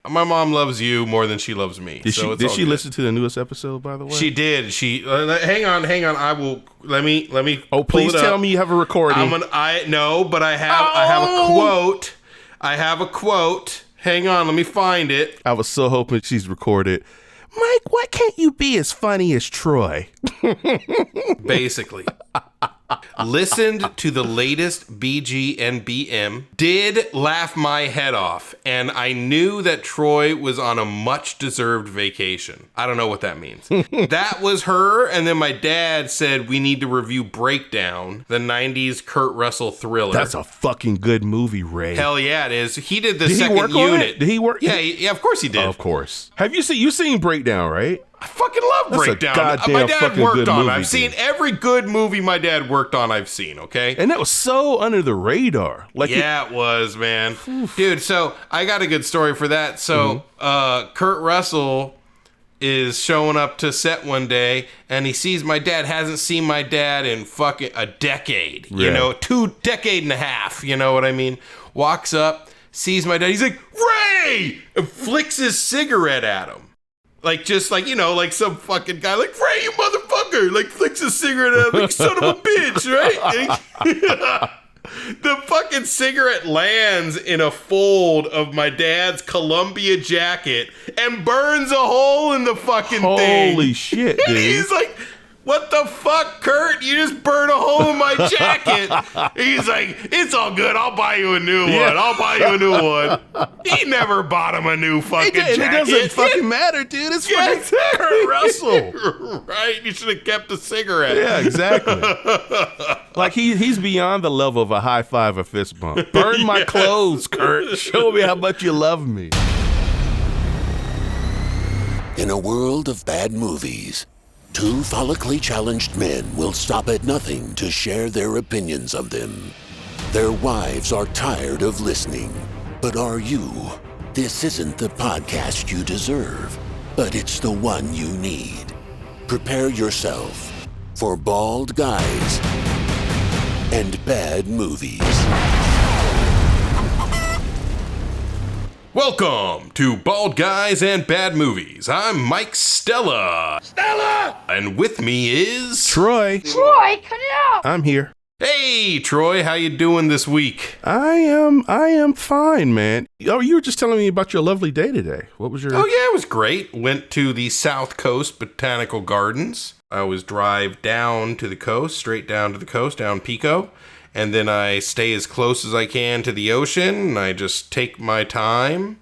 my mom loves you more than she loves me. Did she listen to the newest episode, by the way? She did. She hang on. I will let me. Oh, please tell me you have a recording. But I have a quote. I have a quote. Hang on, let me find it. I was so hoping she's recorded. Mike, why can't you be as funny as Troy? Basically. Listened to the latest BG and BM, did laugh my head off, and I knew that Troy was on a much-deserved vacation. I don't know what that means. That was her, and then my dad said we need to review Breakdown, the 90s Kurt Russell thriller. That's a fucking good movie, Ray. Hell yeah, it is. He did the second unit. Did he work? Yeah, of course he did. Of course. Have you seen Breakdown, right? I fucking love Breakdown. My dad worked on. I've seen every good movie my dad worked on. I've seen. Okay, and that was so under the radar. It was, man, dude. So I got a good story for that. So Kurt Russell is showing up to set one day, and he sees my dad. Hasn't seen my dad in fucking a decade. Yeah. You know, 2 decades and a half. You know what I mean? Walks up, sees my dad. He's like, Ray, and flicks his cigarette at him. Like, just like, you know, like some fucking guy, like, Ray, you motherfucker, like, flicks a cigarette at him, like, son of a bitch, right? The fucking cigarette lands in a fold of my dad's Columbia jacket and burns a hole in the fucking thing. Holy shit, dude. He's like, what the fuck, Kurt? You just burned a hole in my jacket. He's like, it's all good. I'll buy you a new one. I'll buy you a new one. He never bought him a new fucking jacket. It doesn't fucking matter, dude. It's fucking Kurt Russell. Right? You should have kept the cigarette. Yeah, exactly. Like he's beyond the level of a high five or fist bump. Burn my clothes, Kurt. Show me how much you love me. In a world of bad movies, 2 follically challenged men will stop at nothing to share their opinions of them. Their wives are tired of listening. But are you? This isn't the podcast you deserve, but it's the one you need. Prepare yourself for Bald Guys and Bad Movies. Welcome to Bald Guys and Bad Movies. I'm Mike Stella. And with me is... Troy, cut it out! I'm here. Hey, Troy, how you doing this week? I am fine, man. Oh, you were just telling me about your lovely day today. What was your... Oh, yeah, it was great. Went to the South Coast Botanical Gardens. I always drive down to the coast, straight down to the coast, down Pico. And then I stay as close as I can to the ocean, and I just take my time,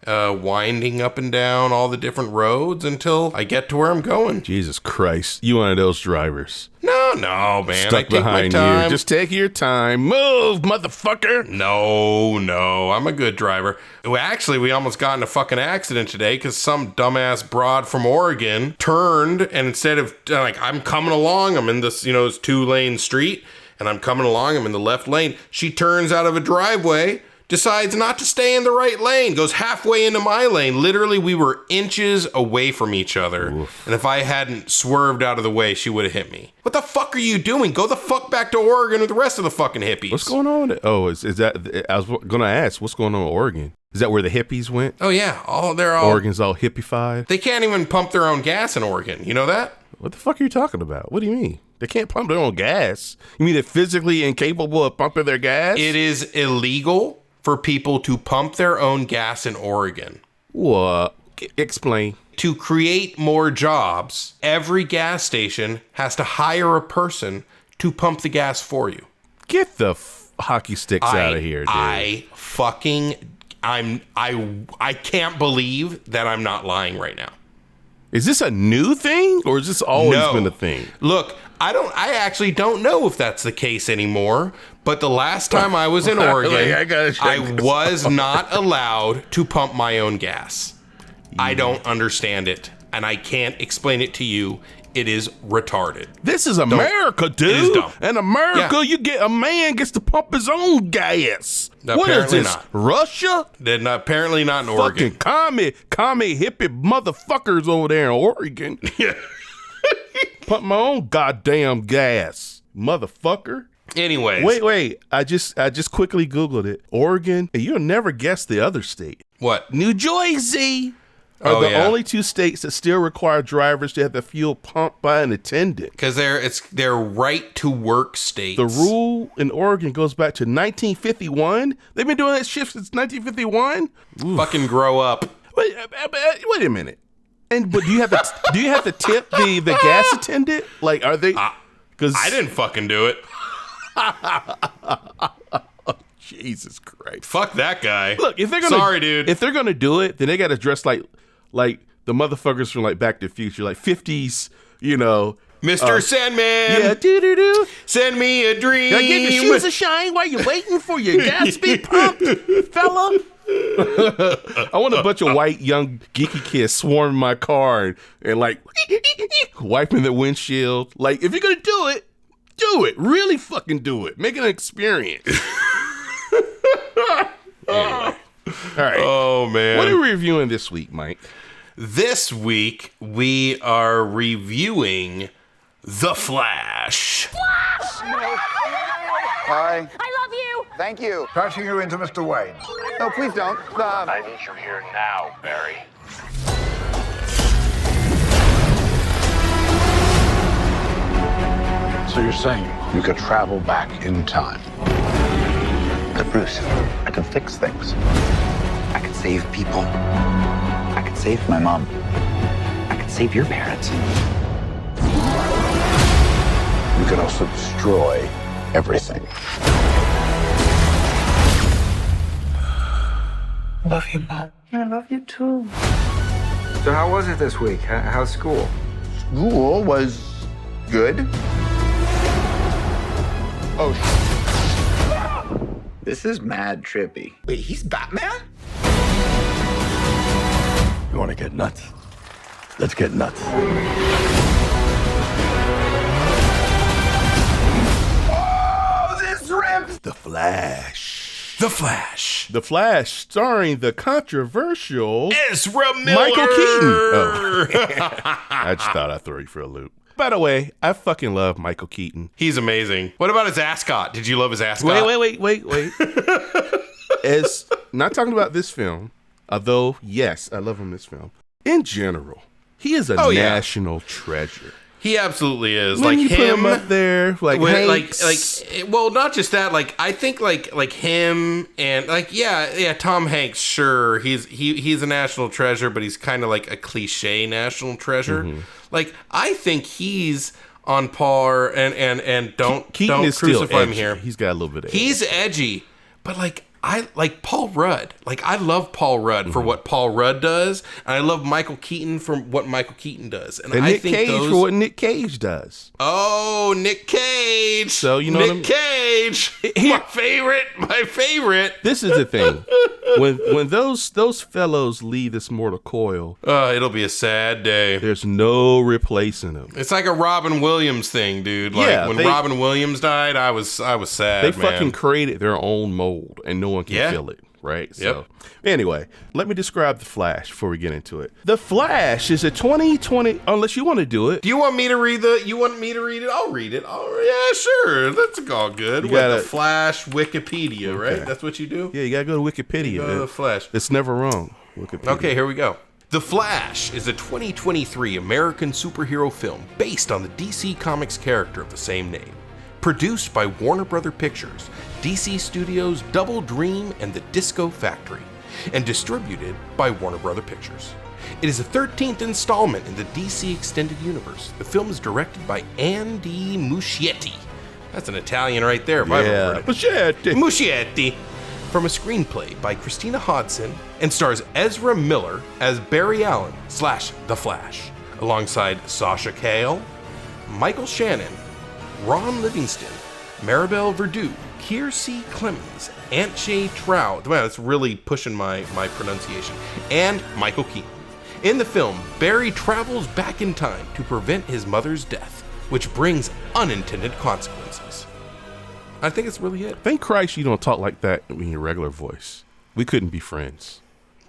winding up and down all the different roads until I get to where I'm going. Jesus Christ. You one of those drivers. No, man. Stuck I take behind my time. you. Just take your time. Move, motherfucker. No. I'm a good driver. Well, actually, we almost got in a fucking accident today because some dumbass broad from Oregon turned, and instead of, like, I'm coming along, I'm in this, this 2-lane street, and I'm coming along, I'm in the left lane. She turns out of a driveway, decides not to stay in the right lane, goes halfway into my lane. Literally, we were inches away from each other. Oof. And if I hadn't swerved out of the way, she would have hit me. What the fuck are you doing? Go the fuck back to Oregon with the rest of the fucking hippies. What's going on? Oh, is that, I was going to ask, what's going on in Oregon? Is that where the hippies went? Oh, yeah. They're all... Oregon's all hippified? They can't even pump their own gas in Oregon. You know that? What the fuck are you talking about? What do you mean? They can't pump their own gas. You mean they're physically incapable of pumping their gas? It is illegal for people to pump their own gas in Oregon. What? Explain. To create more jobs, every gas station has to hire a person to pump the gas for you. Get the hockey sticks out of here, dude. I can't believe that I'm not lying right now. Is this a new thing, or has this always been a thing? Look, I actually don't know if that's the case anymore, but the last time I was in Oregon, I was not allowed to pump my own gas. I don't understand it, and I can't explain it to you. It is retarded. This is America, dude. It is dumb. In America, a man gets to pump his own gas. What is this? Not. Russia? Apparently not in Oregon. Fucking commie hippie motherfuckers over there in Oregon. Yeah. Pump my own goddamn gas, motherfucker. Anyways. Wait. I just quickly Googled it. Oregon, and you'll never guess the other state. What? New Jersey are the only 2 states that still require drivers to have the fuel pumped by an attendant. Because they're right to work states. The rule in Oregon goes back to 1951. They've been doing that shit since 1951. Fucking grow up. Wait a minute. But do you have to tip the gas attendant? Like, are they? Because I didn't fucking do it. Jesus Christ. Fuck that guy. Look, if they're gonna, sorry, dude. If they're gonna do it, then they gotta dress like the motherfuckers from like Back to the Future, like 50s, you know. Mr. Sandman. Yeah, doo-doo-doo. Send me a dream. Now give your shoes a shine while you're waiting for your gas to be pumped, fella. I want a bunch of white, young, geeky kids swarming my car and like wiping the windshield. Like, if you're gonna do it. Really fucking do it. Make it an experience. Anyway. All right. Oh, man. What are we reviewing this week, Mike? This week, we are reviewing The Flash. Hi. I love you. Thank you. Passing you into Mr. Wayne. No, please don't. I need you here now, Barry. So you're saying you could travel back in time? But Bruce, I can fix things. I can save people. I can save my mom. I can save your parents. You could also destroy everything. Love you, Mom. I love you too. So how was it this week? How's school? School was good. Oh, this is mad trippy. Wait, he's Batman? You want to get nuts? Let's get nuts. Oh, this rips! The Flash. The Flash. The Flash, starring the controversial Ezra Miller. Michael Keaton. Oh. I just thought I'd throw you for a loop. By the way, I fucking love Michael Keaton. He's amazing. What about his ascot? Did you love his ascot? Wait. As not talking about this film, although yes, I love him in this film. In general, he is a national treasure. He absolutely is. When like you him, put him up there, like Hanks. well, not just that. Like I think, like him and like Tom Hanks. Sure, he's a national treasure, but he's kind of like a cliche national treasure. Mm-hmm. Like I think he's on par, and don't Keaton is crucify still him edgy. here. He's got a little bit of He's edgy, but like I like Paul Rudd. Like I love Paul Rudd for what Paul Rudd does, and I love Michael Keaton for what Michael Keaton does. And I Nick think Cage those... for what Nick Cage does. Oh, Nick Cage. So you know Nick Cage. My favorite. This is the thing. When those fellows leave this mortal coil, It'll be a sad day. there's no replacing them. It's like a Robin Williams thing, dude. Like Yeah, when Robin Williams died, I was sad. They man. fucking created their own mold, and no one can feel it, right? So, anyway, let me describe The Flash before we get into it. The Flash is a 2020, unless you want to do it. Do you want me to read You want me to read it? I'll read it. Yeah, sure. That's all good. You With gotta- the Flash Wikipedia, right? That's what you do? Yeah, you gotta go to Wikipedia. Go to The Flash. It's never wrong. Wikipedia. Okay, here we go. The Flash is a 2023 American superhero film based on the DC Comics character of the same name. Produced by Warner Brother Pictures, DC Studios' Double Dream, and the Disco Factory, and distributed by Warner Brother Pictures. It is the 13th installment in the DC Extended Universe. The film is directed by Andy Muschietti. That's an Italian right there, if I've ever heard it. Muschietti. From a screenplay by Christina Hodson, and stars Ezra Miller as Barry Allen / The Flash, alongside Sasha Cale, Michael Shannon, Ron Livingston, Maribel Verdú, Kiersey Clemens, Antje Trout. Wow, that's really pushing my pronunciation. And Michael Keaton. In the film, Barry travels back in time to prevent his mother's death, which brings unintended consequences. I think it's really it. Thank Christ you don't talk like that in your regular voice. We couldn't be friends.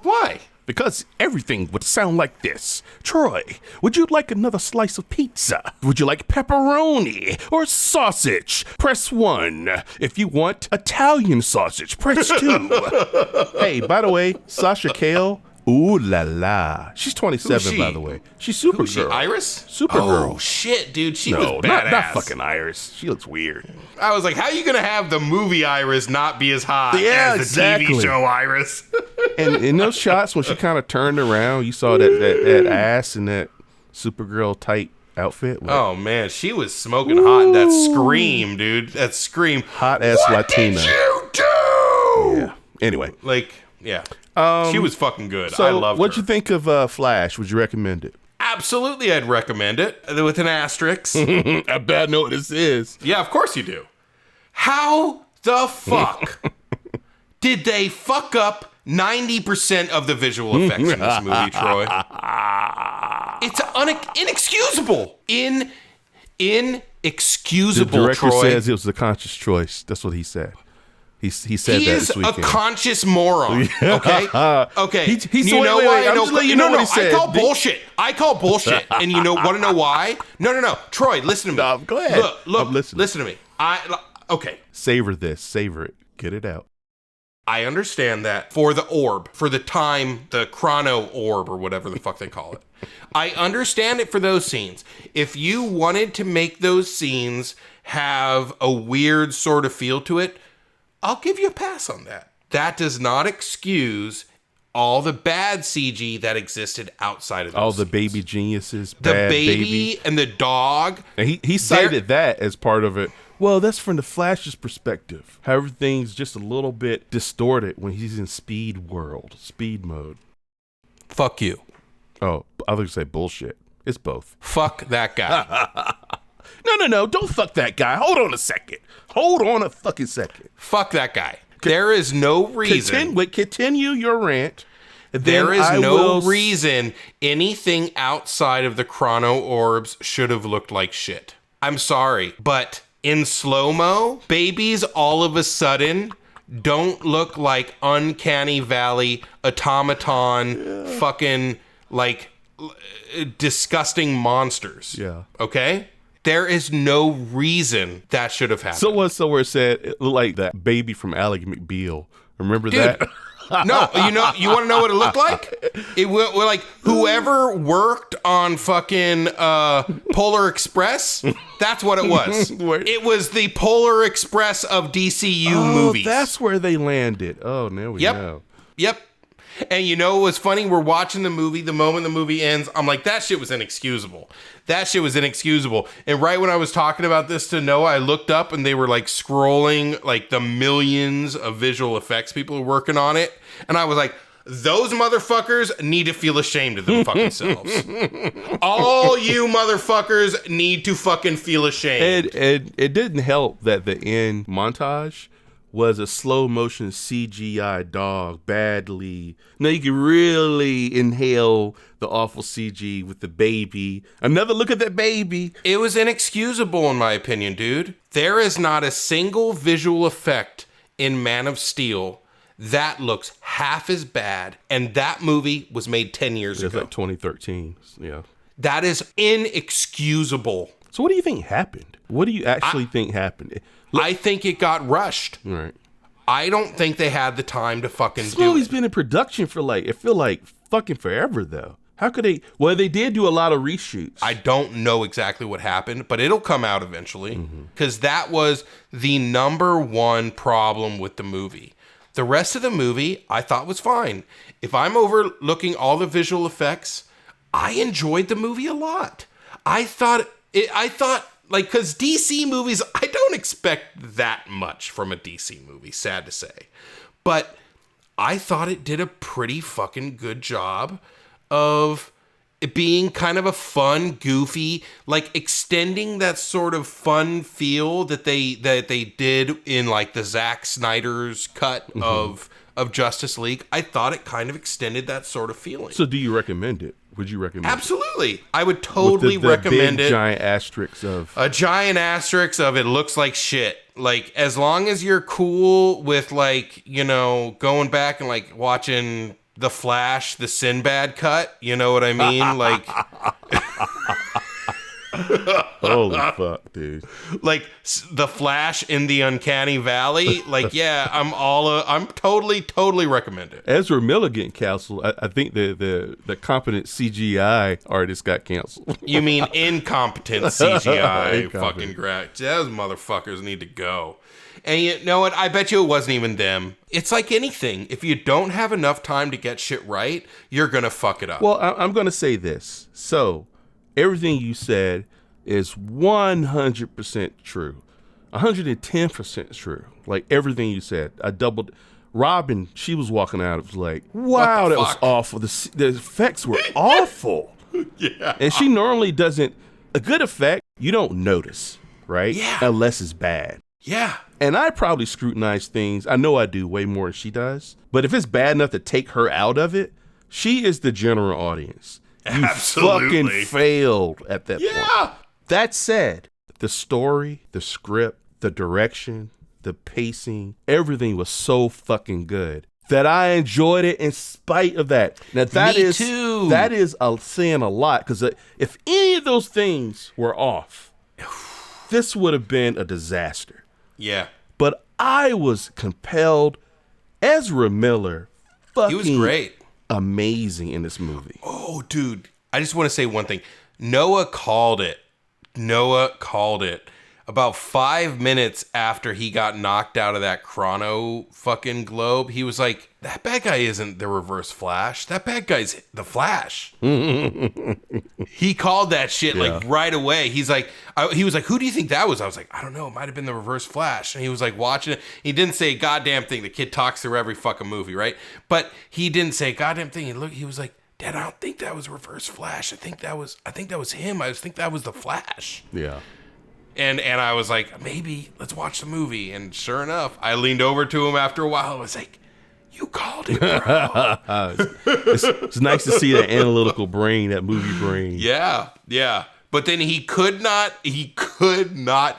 Why? because everything would sound like this. Troy, would you like another slice of pizza? Would you like pepperoni or sausage? Press 1. If you want Italian sausage, press 2. Hey, by the way, Sasha Cale, ooh la la. She's 27, by the way. She's Supergirl. Who's she, Iris? Supergirl. Oh, shit, dude. She was No, badass. not fucking Iris. She looks weird. I was like, how are you going to have the movie Iris not be as hot Yeah, as the exactly. TV show Iris? And in those shots when she kind of turned around, you saw that ass in that Supergirl tight outfit. Like, Oh, man. She was smoking hot in that scream, dude. That scream. hot ass What Latina. did you do? Yeah. Anyway, Like, yeah. She was fucking good. so I loved what'd her. you think of Flash? Would you recommend it? Absolutely, I'd recommend it with an asterisk. I bet I know what this is. Yeah, of course you do. How the fuck did they fuck up 90% of the visual effects in this movie, Troy? It's inexcusable. Inexcusable, The director Troy. says it was a conscious choice. That's what he said. He said He that is this a weekend. conscious moron. Okay. Okay. He's you know wait, why? I'm just letting you know what he said. I call bullshit. I call bullshit. And you know want to know why? No. Troy, listen to me. No, go ahead. Look. I'm listening. Listen to me. Okay. Savor this. Savor it. Get it out. I understand that for the orb, for the time, the chrono orb or whatever the fuck they call it. I understand it for those scenes. If you wanted to make those scenes have a weird sort of feel to it, I'll give you a pass on that. That does not excuse all the bad CG that existed outside of those All the scenes. baby geniuses, The bad baby and the dog. And he cited that as part of it. Well, that's from the Flash's perspective. How everything's just a little bit distorted when he's in speed mode. Fuck you. Oh, I was going to say bullshit. It's both. Fuck that guy. No. Don't fuck that guy. Hold on a second. Hold on a fucking second. Fuck that guy. There is no reason. Continue your rant. and then There is I no will reason anything outside of the chrono orbs should have looked like shit. I'm sorry, but in slow-mo, babies all of a sudden don't look like Uncanny Valley automaton fucking like disgusting monsters. Yeah. Okay? There is no reason that should have happened. Someone somewhere said it looked like that baby from Ally McBeal. Remember that? No, you want to know what it looked like? It were like whoever worked on fucking Polar Express. That's what it was. It was the Polar Express of DCU movies. That's where they landed. Oh, there we go. Yep. And you know what's funny? We're watching the movie. The moment the movie ends, I'm like, that shit was inexcusable. And right when I was talking about this to Noah, I looked up and they were like scrolling like the millions of visual effects people were working on it. And I was like, those motherfuckers need to feel ashamed of them fucking selves. All you motherfuckers need to fucking feel ashamed. And it didn't help that the end montage was a slow motion CGI dog badly. Now you can really inhale the awful CG with the baby. Another look at that baby. It was inexcusable in my opinion, dude. There is not a single visual effect in Man of Steel that looks half as bad, and that movie was made 10 years It's ago. like 2013. Yeah. That is inexcusable. So what do you think happened? What do you actually think happened? I think it got rushed. All right. I don't think they had the time to fucking This do movie's it. been in production for I feel like fucking forever though. How could they? Well, they did do a lot of reshoots. I don't know exactly what happened, but it'll come out eventually because that was the number one problem with the movie. The rest of the movie I thought was fine. If I'm overlooking all the visual effects, I enjoyed the movie a lot. I thought like, because DC movies, I don't expect that much from a DC movie, sad to say. But I thought it did a pretty fucking good job of it being kind of a fun, goofy, like extending that sort of fun feel that they did in like the Zack Snyder's cut of Justice League. I thought it kind of extended that sort of feeling. So do you recommend it? Would you recommend Absolutely. I would totally it? With the recommend big, it. giant asterisk of A giant asterisk of it looks like shit. Like, as long as you're cool with, like, you know, going back and, like, watching The Flash, the Sinbad cut. You know what I mean? Like, Holy fuck, dude. like the Flash in the Uncanny Valley. Like, yeah, I'm totally recommend it. Ezra Miller getting canceled. I think the competent CGI artist got canceled. You mean incompetent CGI? Incompetent. Fucking great. Those motherfuckers need to go. And you know what? I bet you it wasn't even them. It's like anything. If you don't have enough time to get shit right, you're going to fuck it up. Well, I'm going to say this. So, everything you said is 100% true. 110% true. Like, everything you said. I doubled. Robin, she was walking out. It was like, wow, that was fuck? awful. The effects were awful. Yeah. And she normally doesn't. A good effect, you don't notice, right? Yeah. Unless it's bad. Yeah. And I probably scrutinize things. I know I do way more than she does. But if it's bad enough to take her out of it, she is the general audience. You Absolutely. fucking failed at that point. Yeah. That said, the story, the script, the direction, the pacing, everything was so fucking good that I enjoyed it in spite of that. Now that Me is too. that is saying a lot, because if any of those things were off, this would have been a disaster. Yeah. But I was compelled. Ezra Miller, fucking He was great. amazing in this movie. Oh, dude. I just want to say one thing. Noah called it. About 5 minutes after he got knocked out of that chrono fucking globe, he was like, that bad guy isn't the Reverse Flash. That bad guy's the Flash. He called that shit like right away. He was like, who do you think that was? I was like, I don't know. It might have been the Reverse Flash. And he was like watching it. He didn't say a goddamn thing. The kid talks through every fucking movie, right? But he didn't say a goddamn thing. He was like, Dad, I don't think that was Reverse Flash. I think that was him. I think that was the Flash. Yeah. And I was like, maybe let's watch the movie. And sure enough, I leaned over to him after a while. I was like, you called it, bro. It's nice to see that analytical brain, that movie brain. Yeah. But then he could not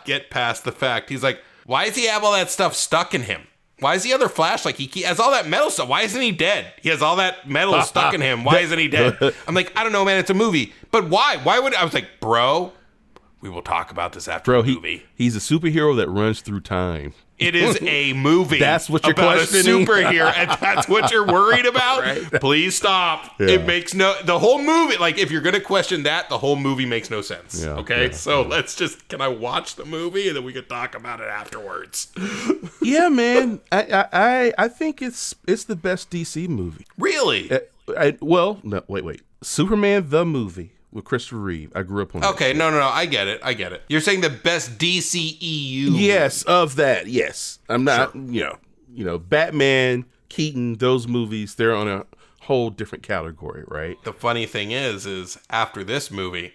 get past the fact. He's like, why does he have all that stuff stuck in him? Why is the other Flash like he has all that metal stuff? Why isn't he dead? He has all that metal stuck in him. Why isn't he dead? I'm like, I don't know, man. It's a movie. But why? Why would I was like, bro? We will talk about this after the movie. He's a superhero that runs through time. It is a movie. That's what you're about questioning? a superhero, and that's what you're worried about. Right. Please stop. Yeah. It makes the whole movie. Like if you're gonna question that, the whole movie makes no sense. Yeah, Okay, yeah, so let's just. Can I watch the movie and then we can talk about it afterwards? Yeah, man. I think it's the best DC movie. Really? Well, no, wait. Superman the movie with Christopher Reeve. I grew up on that Okay, shit. no. I get it. You're saying the best DCEU. Yes, of that. Yes. I'm not, you know, Batman, Keaton, those movies, they're on a whole different category, right? The funny thing is after this movie,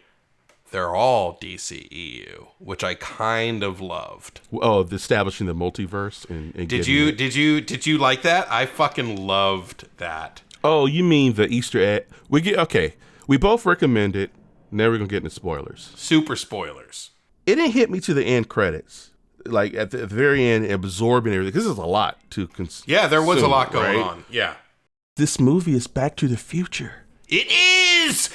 they're all DCEU, which I kind of loved. Oh, establishing the multiverse and Did getting you like that? I fucking loved that. Oh, you mean the Easter egg? We both recommend it. Now we're gonna get into spoilers. Super spoilers. It didn't hit me to the end credits, like at the very end, absorbing everything, because there's a lot to consume. Yeah, there was a lot going right? on. Yeah. This movie is Back to the Future. It is.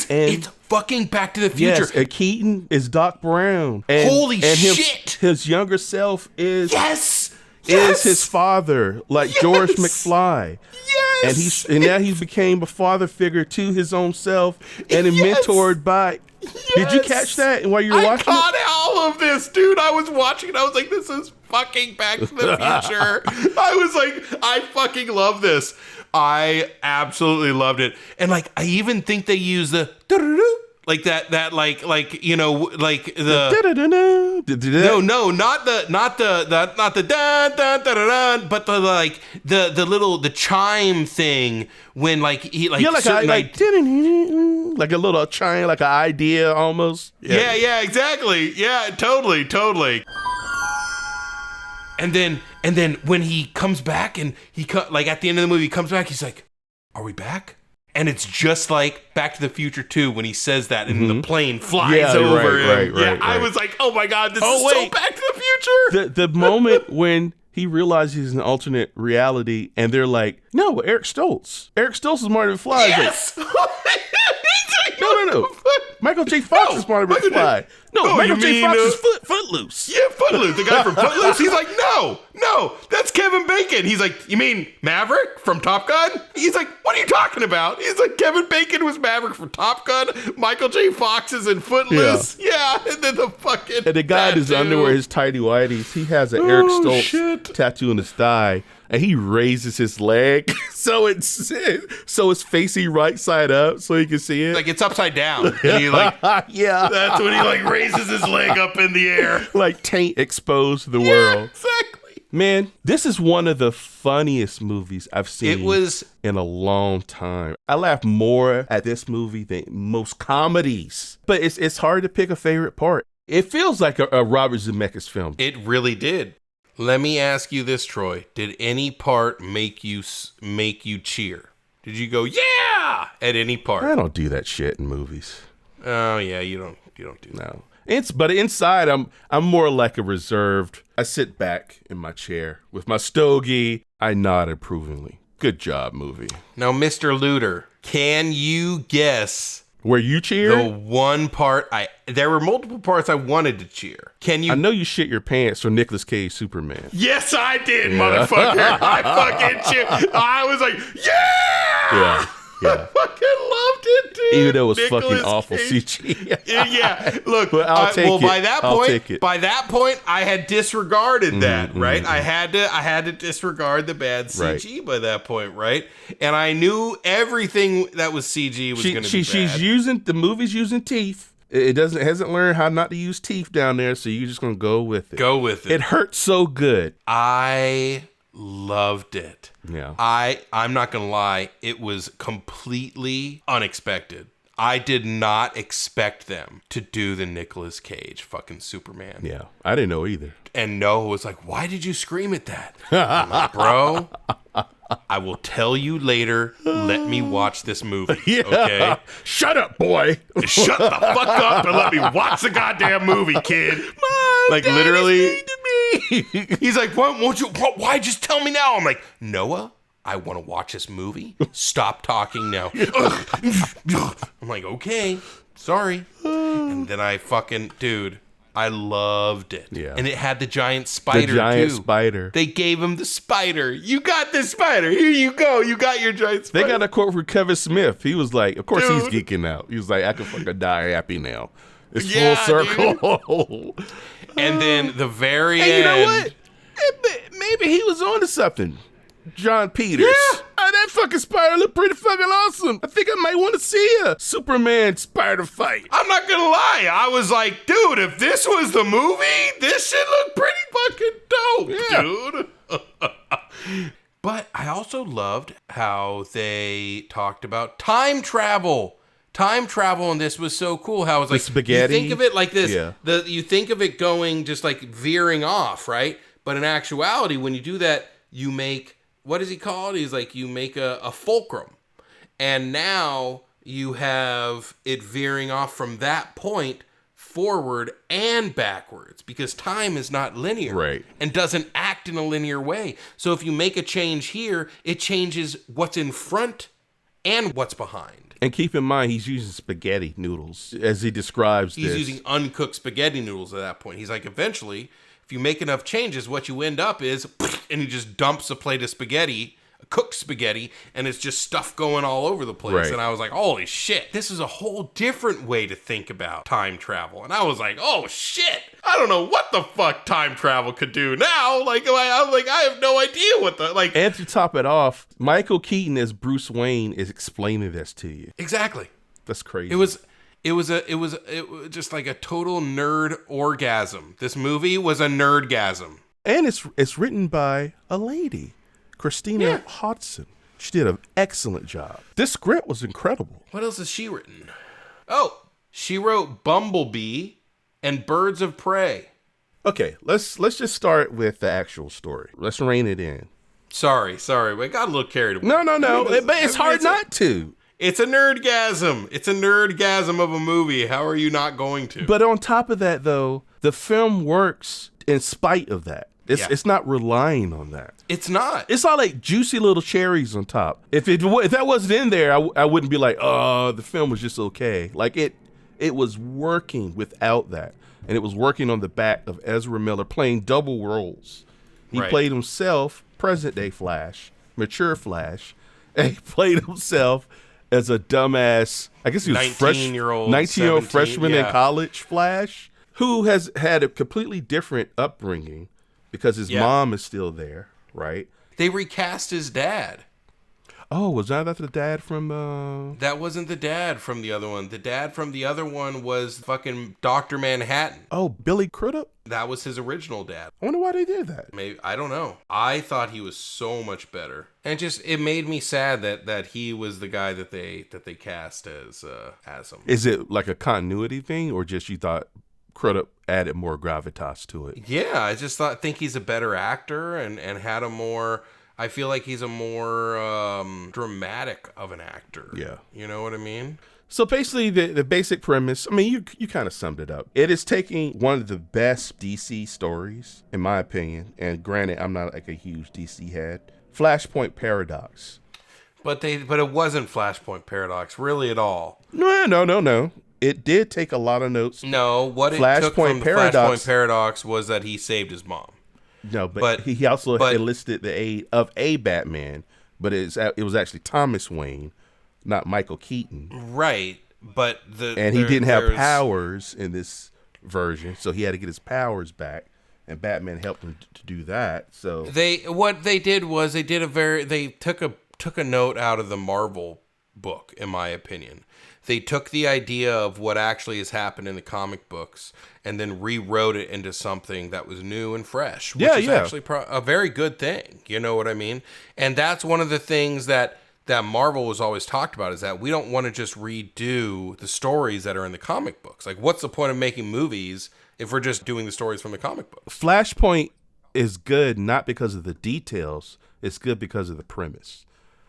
And it's fucking Back to the Future. Yes, and Keaton is Doc Brown. And, Holy shit! His younger self is Yes. his father, like George McFly. Yes. And now he became a father figure to his own self, and Yes. mentored by. Did you catch that while you were I watching caught it? all of this, dude. I was watching it. I was like, this is fucking Back to the Future. I was like, I fucking love this. I absolutely loved it. And like, I even think they use the like that like you know, like the no, not the dun dun dun dun, but the like the little chime thing when like he like like a little chime, like an idea almost. Yeah, exactly. Yeah, totally. And then when he comes back and like at the end of the movie he comes back, he's like, "Are we back?" And it's just like Back to the Future 2 when he says that and the plane flies over him. Right. I was like, "Oh my god, this is so Back to the Future." The moment when he realizes he's in an alternate reality, and they're like, no, Eric Stoltz. Eric Stoltz is Marty McFly. Yes. No. Michael J. Fox is Marty McFly. No, Michael J. Fox is Footloose. Yeah, Footloose. The guy from Footloose. He's like, no, that's Kevin Bacon. He's like, you mean Maverick from Top Gun? He's like, what are you talking about? He's like, Kevin Bacon was Maverick from Top Gun. Michael J. Fox is in Footloose. Yeah. And then the fucking And the guy in his underwear, his tidy whities, he has an Eric Stoltz tattoo on his thigh, and he raises his leg so it's facing right side up so you can see it. Like it's upside down. And he like, yeah. that's when he like raises his leg up in the air. Like taint exposed to the world. Exactly. Man, this is one of the funniest movies I've seen It was in a long time. I laughed more at this movie than most comedies. But it's hard to pick a favorite part. It feels like a Robert Zemeckis film. It really did. Let me ask you this, Troy. Did any part make you cheer? Did you go, yeah, at any part? I don't do that shit in movies. Oh, yeah, you don't do that. No. But inside I'm more like a reserved. I sit back in my chair with my stogie. I nod approvingly. Good job, movie. Now, Mr. Luter, can you guess where you cheer? the one part there were multiple parts I wanted to cheer. Can you? I know you shit your pants for Nicolas Cage Superman. Yes, I did, motherfucker. I fucking cheered. I was like, yeah. I fucking loved it, dude. Even though it was Nicolas fucking awful Cage. CG. Yeah, look. But I'll take it. By that I'll point, take it. by that point, I had disregarded that. Right, I had to disregard the bad CG by that point. Right, and I knew everything that was CG was going to be bad. She's the movie's using teeth. It hasn't learned how not to use teeth down there, so you're just gonna go with it. Go with it. It hurts so good. I loved it. Yeah. I'm not gonna lie, it was completely unexpected. I did not expect them to do the Nicolas Cage fucking Superman. Yeah, I didn't know either. And Noah was like, why did you scream at that? I'm like, bro, I will tell you later. Let me watch this movie. Yeah. Okay? Shut up, boy. Shut the fuck up and let me watch the goddamn movie, kid. Mom, like Daddy's literally mean to me. He's like, why just tell me now? I'm like, Noah, I want to watch this movie. Stop talking now. I'm like, okay, sorry. And then I loved it. Yeah. And it had the giant spider, The giant too. spider. They gave him the spider. You got the spider. Here you go. You got your giant spider. They got a quote from Kevin Smith. He was like, of course he's Dude. geeking out. He was like, I can fucking die happy now. It's Yeah, full circle. And then the very Hey, you end. know what? Maybe he was onto something. John Peters. Yeah. That fucking spider looked pretty fucking awesome. I think I might want to see a Superman spider fight. I'm not gonna lie. I was like, dude, if this was the movie, this shit look pretty fucking dope, dude. But I also loved how they talked about time travel. Time travel in this was so cool. How it was like, spaghetti? You think of it like this. Yeah. You think of it going just like veering off, right? But in actuality, when you do that, you make, what is he called? He's like, you make a fulcrum. And now you have it veering off from that point forward and backwards because time is not linear. Right. And doesn't act in a linear way. So if you make a change here, it changes what's in front and what's behind. And keep in mind, he's using spaghetti noodles as he describes He's this. using uncooked spaghetti noodles at that point. He's like, eventually, if you make enough changes, what you end up is, and he just dumps a plate of spaghetti, cooked spaghetti, and it's just stuff going all over the place. Right. And I was like, holy shit, this is a whole different way to think about time travel. And I was like, oh shit, I don't know what the fuck time travel could do now. Like, I have no idea what the, like. And to top it off, Michael Keaton as Bruce Wayne is explaining this to you. Exactly. That's crazy. It was just like a total nerd orgasm. This movie was a nerdgasm. And it's written by a lady, Christina Hodson. She did an excellent job. This script was incredible. What else has she written? Oh, she wrote Bumblebee and Birds of Prey. Okay, let's just start with the actual story. Let's rein it in. Sorry, we got a little carried away. No, but it's hard not to. It's a nerdgasm. It's a nerdgasm of a movie. How are you not going to? But on top of that, though, the film works in spite of that. It's not relying on that. It's not. It's all like juicy little cherries on top. If that wasn't in there, I wouldn't be like, oh, the film was just okay. Like it was working without that, and it was working on the back of Ezra Miller playing double roles. He played himself, present day Flash, mature Flash, and he played himself as a dumbass. I guess he was 19-year-old freshman in college Flash, who has had a completely different upbringing. Because his mom is still there, right? They recast his dad. Oh, was that the dad from... That wasn't the dad from the other one. The dad from the other one was fucking Dr. Manhattan. Oh, Billy Crudup? That was his original dad. I wonder why they did that. Maybe, I don't know. I thought he was so much better. And it made me sad that he was the guy that they cast as him. Is it like a continuity thing, or just you thought Crudup added more gravitas to it? Yeah, I just think he's a better actor and had a more... I feel like he's a more dramatic of an actor. Yeah. You know what I mean? So basically, the basic premise, I mean, you kind of summed it up. It is taking one of the best DC stories, in my opinion, and granted, I'm not like a huge DC head, Flashpoint Paradox. But it wasn't Flashpoint Paradox, really, at all. No. It did take a lot of notes. No, what it took from the Flashpoint Paradox was that he saved his mom. No, but he also enlisted the aid of a Batman, but it was actually Thomas Wayne, not Michael Keaton. Right, but he didn't have powers in this version, so he had to get his powers back, and Batman helped him to do that. So they took a note out of the Marvel book, in my opinion. They took the idea of what actually has happened in the comic books and then rewrote it into something that was new and fresh, which is actually a very good thing. You know what I mean? And that's one of the things that Marvel was always talked about, is that we don't want to just redo the stories that are in the comic books. Like, what's the point of making movies if we're just doing the stories from the comic books? Flashpoint is good not because of the details. It's good because of the premise.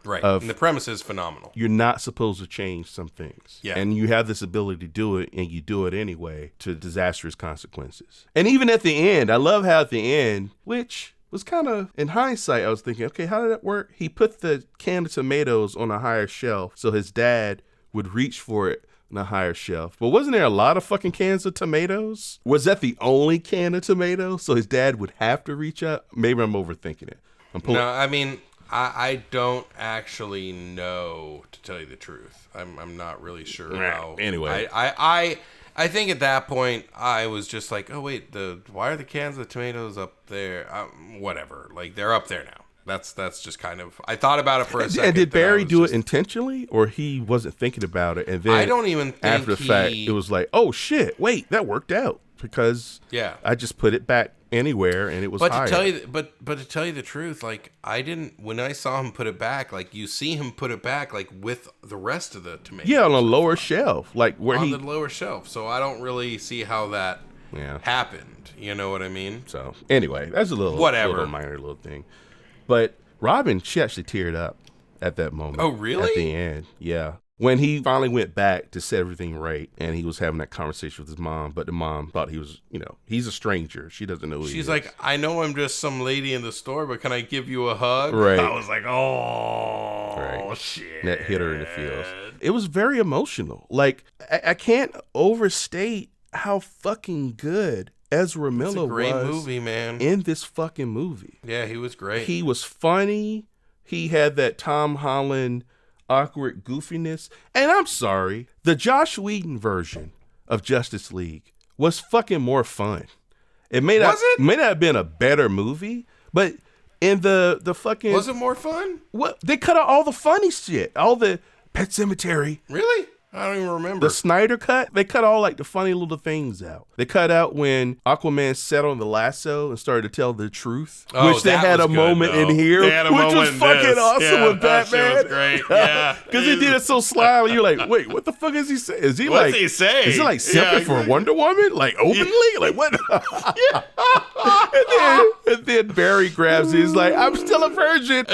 Right. And the premise is phenomenal. You're not supposed to change some things. Yeah. And you have this ability to do it, and you do it anyway to disastrous consequences. And even at the end, I love how at the end, which was kind of, in hindsight, I was thinking, okay, how did that work? He put the can of tomatoes on a higher shelf so his dad would reach for it on a higher shelf. But wasn't there a lot of fucking cans of tomatoes? Was that the only can of tomatoes? So his dad would have to reach up? Maybe I'm overthinking it. No, I mean... I don't actually know, to tell you the truth. I'm not really sure how. Anyway, I think at that point I was just like, oh wait, why are the cans of tomatoes up there? Whatever, like they're up there now. That's just kind of. I thought about it for a second. And did Barry do it intentionally, or he wasn't thinking about it? And then I don't even think after the fact it was like, oh shit, wait, that worked out because I just put it back anywhere and it was higher. To tell you the truth, like when I saw him put it back, like you see him put it back like with the rest of the tomatoes. Yeah, on a lower shelf, like where on the lower shelf. So I don't really see how that happened. You know what I mean? So anyway, that's a little minor little thing. But Robin, she actually teared up at that moment. Oh, really? At the end, yeah. When he finally went back to set everything right, and he was having that conversation with his mom, but the mom thought he was, he's a stranger. She doesn't know who he is. She's like, I know I'm just some lady in the store, but can I give you a hug? Right. I was like, oh, shit. That hit her in the feels. It was very emotional. Like, I can't overstate how fucking good Ezra Miller was. Great movie, man. In this fucking movie. Yeah, he was great. He was funny. He had that Tom Holland awkward goofiness. And I'm sorry, the Joss Whedon version of Justice League was fucking more fun. It may not have been a better movie, but in the fucking... Was it more fun? What? They cut out all the funny shit. All the Pet Sematary. Really? I don't even remember. The Snyder cut, they cut all like the funny little things out. They cut out when Aquaman sat on the lasso and started to tell the truth, which they had a moment in here, which was fucking awesome with Batman. That was great, yeah. Because he did it so slyly. You're like, wait, what the fuck is he saying? Is he What's he saying? Is he like simping for Wonder Woman? Like openly? Like what? and then Barry grabs it. He's like, I'm still a virgin.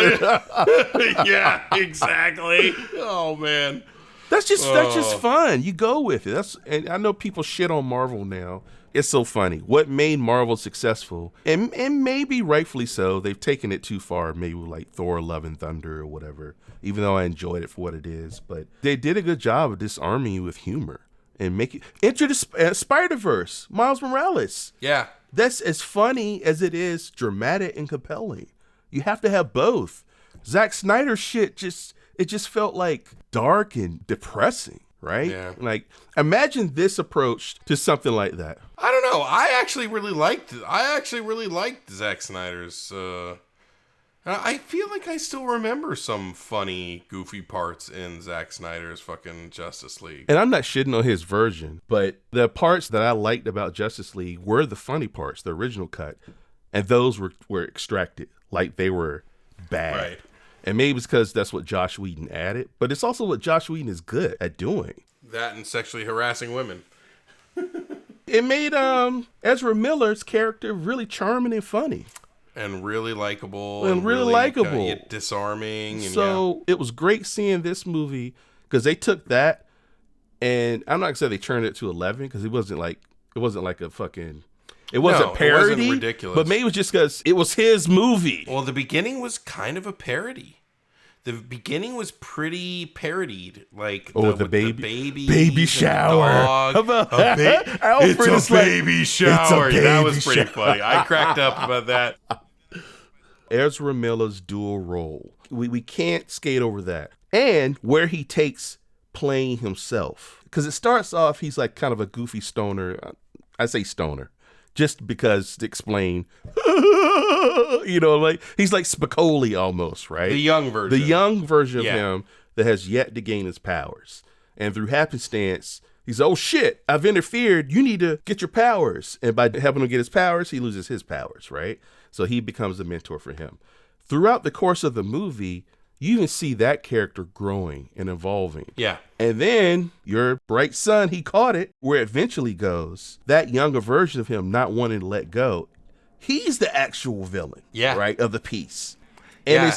Yeah, exactly. Oh man. That's just fun. You go with it. And I know people shit on Marvel now It's so funny. What made Marvel successful, and maybe rightfully so, they've taken it too far, maybe like Thor, Love and Thunder or whatever, even though I enjoyed it for what it is. But they did a good job of disarming you with humor and make it. Enter the Spider-Verse, Miles Morales. Yeah. That's as funny as it is dramatic and compelling. You have to have both. Zack Snyder shit just felt like dark and depressing. Right? Yeah. Like, imagine this approach to something like that. I don't know. I actually really liked Zack Snyder's. I feel like I still remember some funny, goofy parts in Zack Snyder's fucking Justice League. And I'm not shitting on his version, but the parts that I liked about Justice League were the funny parts, the original cut, and those were extracted like they were bad. Right. And maybe it's because that's what Josh Whedon added, but it's also what Josh Whedon is good at doing. That and sexually harassing women. It made Ezra Miller's character really charming and funny. And really likable. And really likable. Disarming. And so it was great seeing this movie because they took that, and I'm not going to say they turned it to 11 because it wasn't like a fucking... It wasn't parody, it wasn't ridiculous. But maybe it was just because it was his movie. Well, the beginning was kind of a parody. The beginning was pretty parodied, like the baby shower. It's a baby shower. That was pretty funny. I cracked up about that. Ezra Miller's dual role. We can't skate over that. And where he takes playing himself, because it starts off he's like kind of a goofy stoner. I say stoner. Just because to explain, like he's like Spicoli almost, right? The young version. The young version of him that has yet to gain his powers. And through happenstance, he's, oh shit, I've interfered. You need to get your powers. And by helping him get his powers, he loses his powers, right? So he becomes a mentor for him. Throughout the course of the movie, you even see that character growing and evolving. Yeah. And then your bright son, he caught it, where it eventually goes. That younger version of him not wanting to let go, he's the actual villain, right, of the piece. And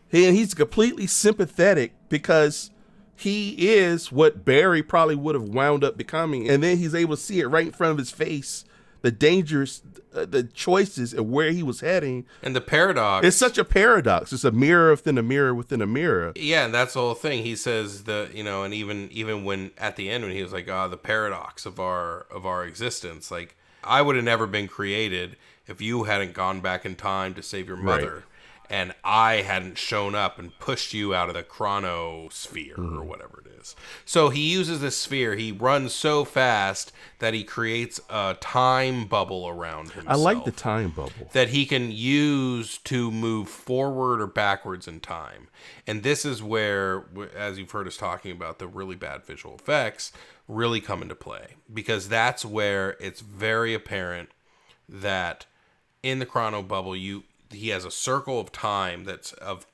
he's completely sympathetic because he is what Barry probably would have wound up becoming. And then he's able to see it right in front of his face, the dangers, the choices, and where he was heading. And the paradox. It's such a paradox. It's a mirror within a mirror within a mirror. Yeah, and that's the whole thing. He says and even when at the end when he was like, the paradox of our existence. Like, I would have never been created if you hadn't gone back in time to save your mother. Right. And I hadn't shown up and pushed you out of the chronosphere or whatever it is. So he uses this sphere. He runs so fast that he creates a time bubble around himself. I like the time bubble. That he can use to move forward or backwards in time. And this is where, as you've heard us talking about, the really bad visual effects really come into play. Because that's where it's very apparent that in the chrono bubble, he has a circle of time that's of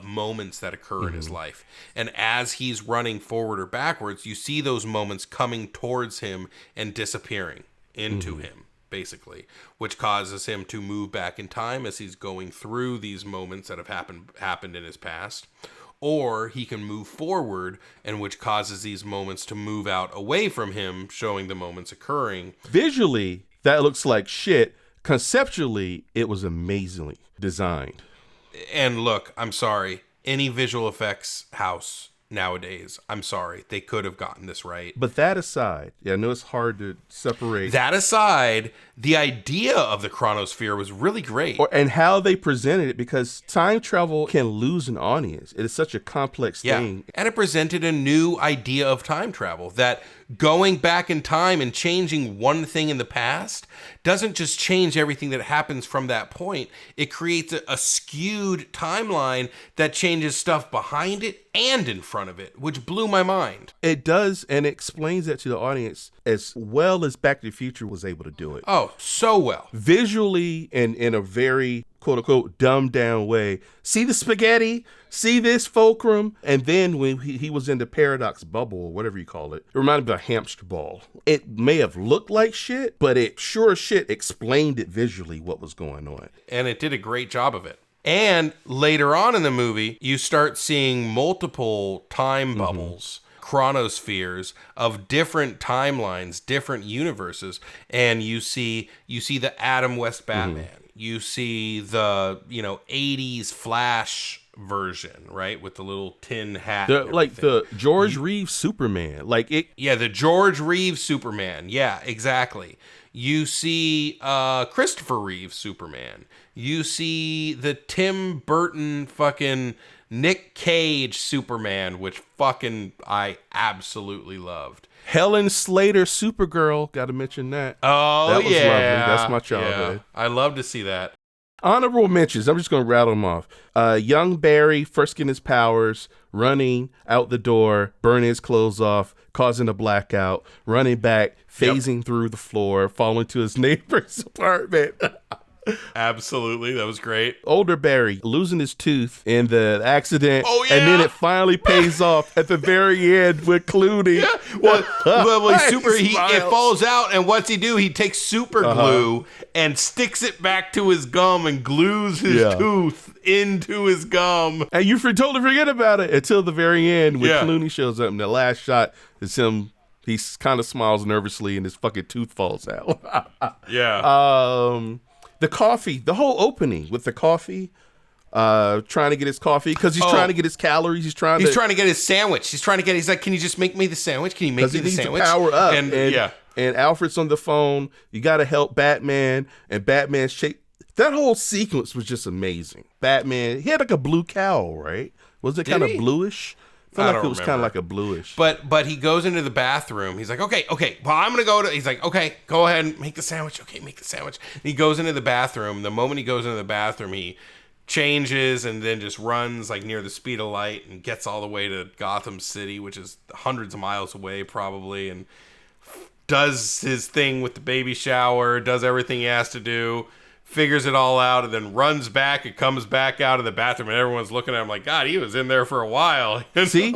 moments that occur in his life. And as he's running forward or backwards, you see those moments coming towards him and disappearing into him, basically, which causes him to move back in time as he's going through these moments that have happened in his past. Or he can move forward, and which causes these moments to move out away from him, showing the moments occurring. Visually, that looks like shit. Conceptually, it was amazingly designed. And look, I'm sorry. Any visual effects house nowadays, I'm sorry, they could have gotten this right. But that aside, I know it's hard to separate. That aside, the idea of the chronosphere was really great. And how they presented it, because time travel can lose an audience. It is such a complex thing. And it presented a new idea of time travel, that going back in time and changing one thing in the past doesn't just change everything that happens from that point. It creates a skewed timeline that changes stuff behind it and in front of it, which blew my mind. It does, and it explains that to the audience as well as Back to the Future was able to do it. Oh, so well. Visually and in a very quote-unquote dumbed down way. See the spaghetti? See this fulcrum? And then when he was in the paradox bubble, or whatever you call it, it reminded me of a hamster ball. It may have looked like shit, but it sure as shit explained it visually what was going on. And it did a great job of it. And later on in the movie, you start seeing multiple time bubbles chronospheres of different timelines, different universes, and you see the Adam West Batman. You see the 80s Flash version, right, with the little tin hat, the George Reeves Superman, the George Reeves Superman, yeah, exactly. You see Christopher Reeves Superman. You see the Tim Burton fucking Nick Cage Superman, which fucking I absolutely loved. Helen Slater Supergirl, gotta mention that. Oh, that was yeah. lovely. That's my childhood. Yeah. I love to see that. Honorable mentions. I'm just going to rattle them off. Young Barry, first getting his powers, running out the door, burning his clothes off, causing a blackout, running back, phasing through the floor, falling to his neighbor's apartment. Absolutely. That was great. Older Barry losing his tooth in the accident. Oh, yeah. And then it finally pays off at the very end with Clooney. Yeah. Well, it falls out, and what's he do? He takes super glue and sticks it back to his gum and glues his tooth into his gum. And you totally forget about it until the very end when Yeah. Clooney shows up, and the last shot is him. He kind of smiles nervously, and his fucking tooth falls out. Yeah. The coffee, the whole opening with the coffee, trying to get his coffee because he's trying to get his calories. He's trying to get his sandwich. He's like, can you just make me the sandwich? Can you make me the sandwich? To power up. And Alfred's on the phone. You got to help Batman, and Batman's that whole sequence was just amazing. Batman, he had like a blue cowl, right? Was it kind of bluish? I feel like it was kind of like a bluish. But he goes into the bathroom. He's like, okay, well, I'm going to go to... He's like, okay, go ahead and make the sandwich. Okay, make the sandwich. And he goes into the bathroom. The moment he goes into the bathroom, he changes and then just runs like near the speed of light and gets all the way to Gotham City, which is hundreds of miles away probably, and does his thing with the baby shower, does everything he has to do, figures it all out, and then runs back and comes back out of the bathroom, and everyone's looking at him like, God, he was in there for a while. See?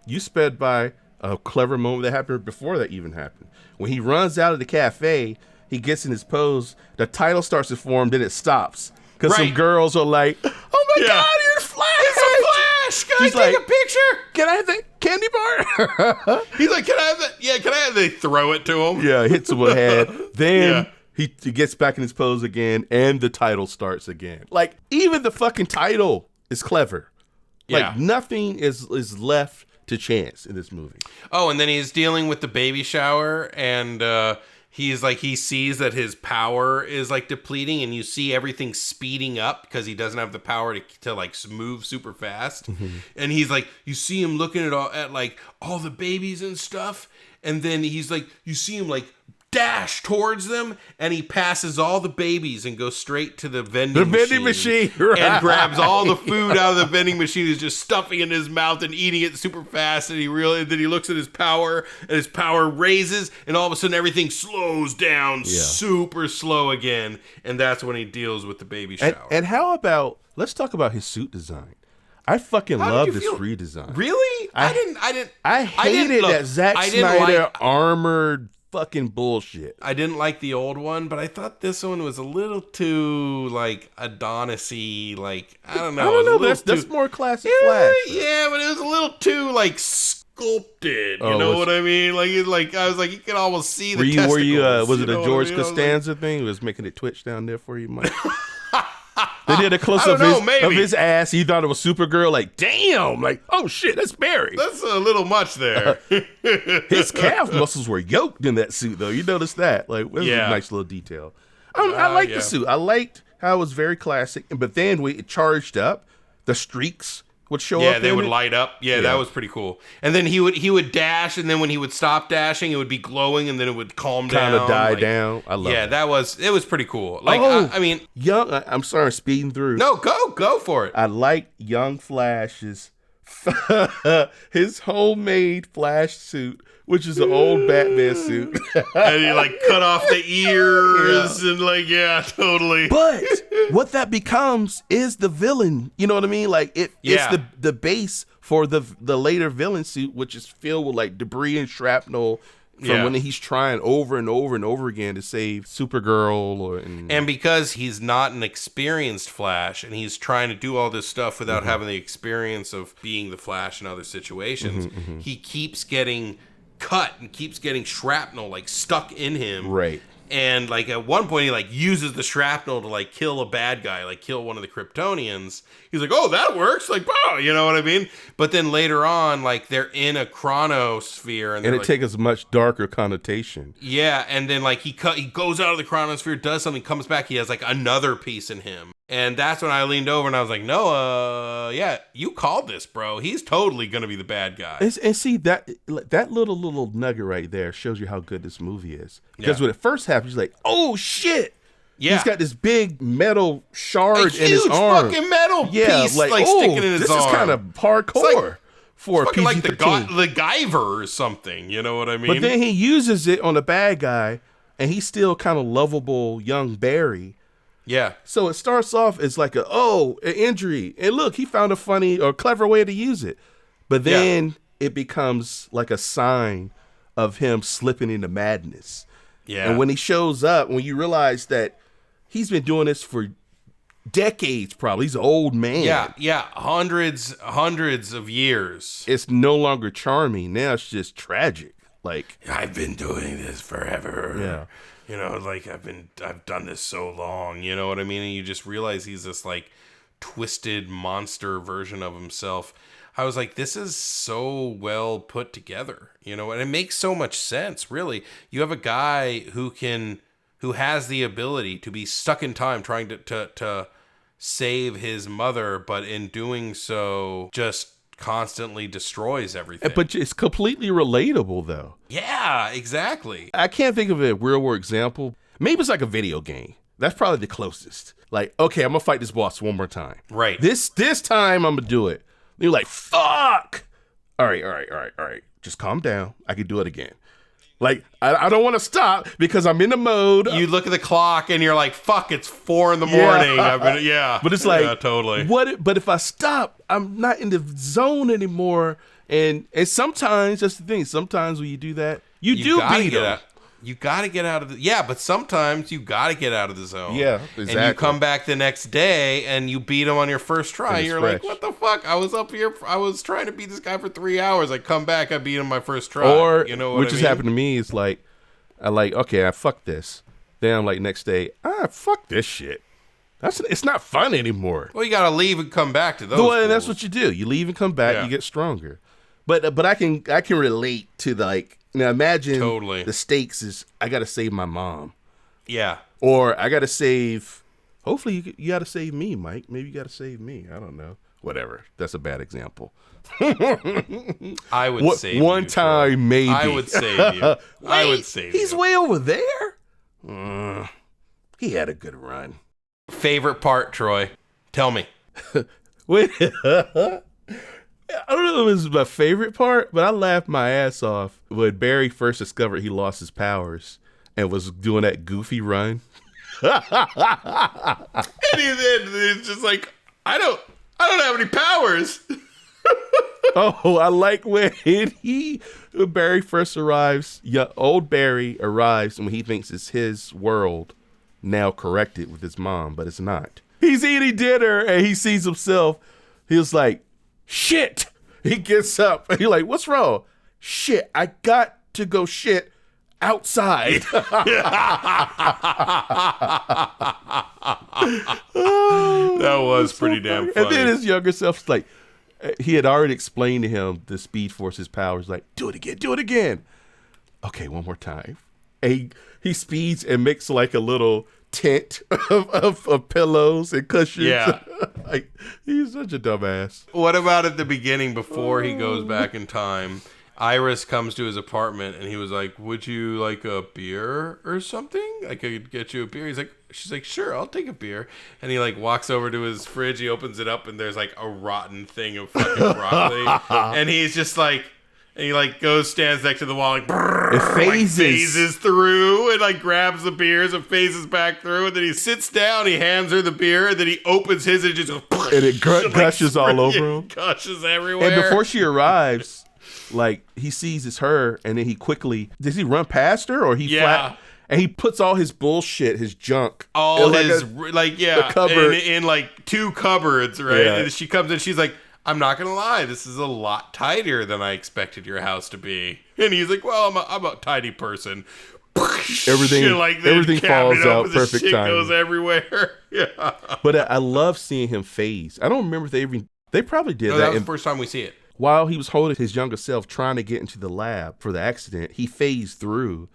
You sped by a clever moment that happened before that even happened. When he runs out of the cafe, he gets in his pose, the title starts to form, then it stops. Because some girls are like, oh my God, you're Flash! It's a Flash! Can I take a picture? Can I have that candy bar? He's like, can I have that? Yeah, can I have that? They throw it to him. Yeah, hits him with a head. Then... He gets back in his pose again, and the title starts again. Like, even the fucking title is clever. Like, nothing is left to chance in this movie. Oh, and then he's dealing with the baby shower, and he's like, he sees that his power is like depleting, and you see everything speeding up because he doesn't have the power to like move super fast. And he's like, you see him looking at like all the babies and stuff, and then he's like, you see him like dash towards them, and he passes all the babies and goes straight to the vending machine right. and grabs all the food out of the vending machine. He's just stuffing it in his mouth and eating it super fast, and then he looks at his power, and his power raises, and all of a sudden everything slows down super slow again, and that's when he deals with the baby shower. And how about, let's talk about his suit design. I fucking love this redesign. Really? I hated that Zack Snyder armored fucking bullshit. I didn't like the old one, but I thought this one was a little too like Adonis-y, like I don't know. That's more classic Flash. Yeah, but it was a little too like sculpted. You know what I mean? Like I was like, you can almost see the testicles. Was it a George Costanza thing? It was making it twitch down there for you, Mike? They did a close up of his ass. He thought it was Supergirl. Like, damn! Like, oh shit, that's Barry. That's a little much there. His calf muscles were yoked in that suit, though. You noticed that? Like, it was a nice little detail. I liked the suit. I liked how it was very classic. But then when it charged up, the streaks would show up. Yeah, they would light up. Yeah, that was pretty cool. And then he would dash, and then when he would stop dashing, it would be glowing, and then it would calm down. Kind of die down. I love it. It was pretty cool. Like, I mean, I'm sorry, speeding through. No, go for it. I like young Flash's his homemade Flash suit, which is an old Batman suit. And he like cut off the ears and like, totally. But what that becomes is the villain. You know what I mean? Like it's the base for the later villain suit, which is filled with like debris and shrapnel from when he's trying over and over and over again to save Supergirl. And because he's not an experienced Flash and he's trying to do all this stuff without having the experience of being the Flash in other situations, he keeps getting cut and keeps getting shrapnel like stuck in him. Right. And like at one point he like uses the shrapnel to like kill a bad guy, like kill one of the Kryptonians. He's like, oh, that works, like, wow, you know what I mean? But then later on, like they're in a chronosphere, and it like, takes a much darker connotation. Yeah, and then like he goes out of the chronosphere, does something, comes back, he has like another piece in him. And that's when I leaned over and I was like, no, yeah, you called this, bro. He's totally gonna be the bad guy. And see, that little nugget right there shows you how good this movie is. Because when it first happened, you're like, oh shit. Yeah. He's got this big metal shard in his arm. Fucking metal piece like sticking in his this arm. This is kind of hardcore for a PG-13. Like the Guyver or something, you know what I mean? But then he uses it on a bad guy, and he's still kind of lovable young Barry. Yeah. So it starts off as like an injury. And look, he found a funny or clever way to use it. But then it becomes like a sign of him slipping into madness. Yeah. And when he shows up, when you realize that he's been doing this for decades, probably. He's an old man. Yeah. Hundreds of years. It's no longer charming. Now it's just tragic. Like, I've been doing this forever. Yeah. You know, like I've done this so long, you know what I mean? And you just realize he's this like twisted monster version of himself. I was like, this is so well put together, you know, and it makes so much sense, really. You have a guy who has the ability to be stuck in time trying to save his mother, but in doing so just constantly destroys everything. But it's completely relatable, though. Yeah, exactly. I can't think of a real world example. Maybe it's like a video game. That's probably the closest. Like, okay, I'm gonna fight this boss one more time. Right. This time I'm gonna do it. And you're like, fuck. All right. Just calm down. I can do it again. Like, I don't want to stop because I'm in the mode. You look at the clock and you're like, fuck, it's 4 a.m. But it's like, totally. But if I stop, I'm not in the zone anymore. And sometimes, that's the thing. Sometimes when you do that, you do beat them. You got to get out of the... Yeah, but sometimes you got to get out of the zone. Yeah, exactly. And you come back the next day and you beat him on your first try. You're fresh. Like, what the fuck? I was up here... I was trying to beat this guy for 3 hours. I come back, I beat him my first try. Or, you know what which I has mean? happened to me, is like, okay, I fucked this. Then I'm like, next day, fuck this shit. It's not fun anymore. Well, you got to leave and come back to those. Well, and that's what you do. You leave and come back, you get stronger. But I can relate to the, like... Now imagine the stakes is I got to save my mom. Yeah. Or I got to save, hopefully you got to save me, Mike. Maybe you got to save me. I don't know. Whatever. That's a bad example. I would save you. One time, maybe. I would save you. I would save you. He's way over there? He had a good run. Favorite part, Troy? Tell me. Wait. I don't know if it was my favorite part, but I laughed my ass off when Barry first discovered he lost his powers and was doing that goofy run. And he's just like, I don't have any powers. Oh, I like when Barry first arrives. Old Barry arrives when he thinks it's his world now corrected with his mom, but it's not. He's eating dinner and he sees himself. He was like, shit. He gets up and he's like, what's wrong? Shit, I got to go shit outside. That was pretty damn funny. And then his younger self's like, he had already explained to him the Speed Force's powers, like, do it again. Okay, one more time. And he speeds and makes like a little tent of pillows and cushions. Yeah. Like, he's such a dumbass. What about at the beginning before he goes back in time? Iris comes to his apartment and he was like, would you like a beer or something? I could get you a beer. She's like, sure, I'll take a beer. And he like walks over to his fridge. He opens it up and there's like a rotten thing of fucking broccoli. And he's just like, and he like stands next to the wall, like, it phases through and like grabs the beers and phases back through. And then he sits down, he hands her the beer, and then he opens his and just goes, and it gushes all over him. Gushes everywhere. And before she arrives, Like, he sees it's her, and then he quickly, does he run past her, or he Yeah. and he puts all his bullshit, his junk, All in his, the cupboard. in like 2 cupboards, right? Yeah. And she comes in, she's like, I'm not gonna lie, this is a lot tidier than I expected your house to be. And he's like, well, I'm a tidy person. Everything, Shit, like the everything cabinet falls out opens, the perfect shit time. goes everywhere. Yeah. But I love seeing him phase. I don't remember if they probably did No, that. that was in- the first time we see it. While he was holding his younger self trying to get into the lab for the accident, he phased through,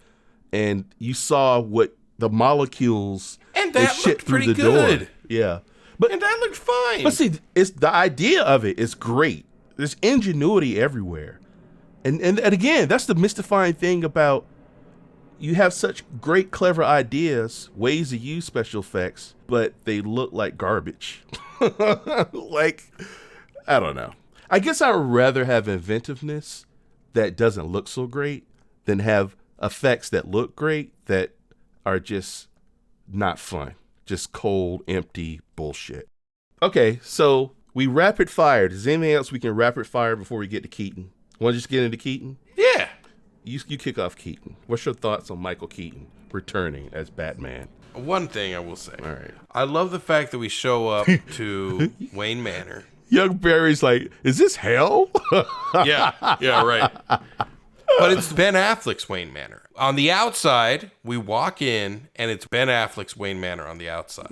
and you saw what the molecules And that shit looked through pretty the door. good. Yeah, but And that looked fine. see, it's the idea of it is great. There's ingenuity everywhere, and again, that's the mystifying thing about you have such great, clever ideas, ways to use special effects, but they look like garbage. Like, I don't know. I guess I would rather have inventiveness that doesn't look so great than have effects that look great that are just not fun. Just cold, empty bullshit. Okay, so we rapid fire. Is there anything else we can rapid fire before we get to Keaton? Want to just get into Keaton? Yeah. You kick off Keaton. What's your thoughts on Michael Keaton returning as Batman? One thing I will say. All right. I love the fact that we show up to Wayne Manor. Young Barry's like, is this hell? Yeah, right. But it's Ben Affleck's Wayne Manor. On the outside, we walk in, and it's Ben Affleck's Wayne Manor on the outside.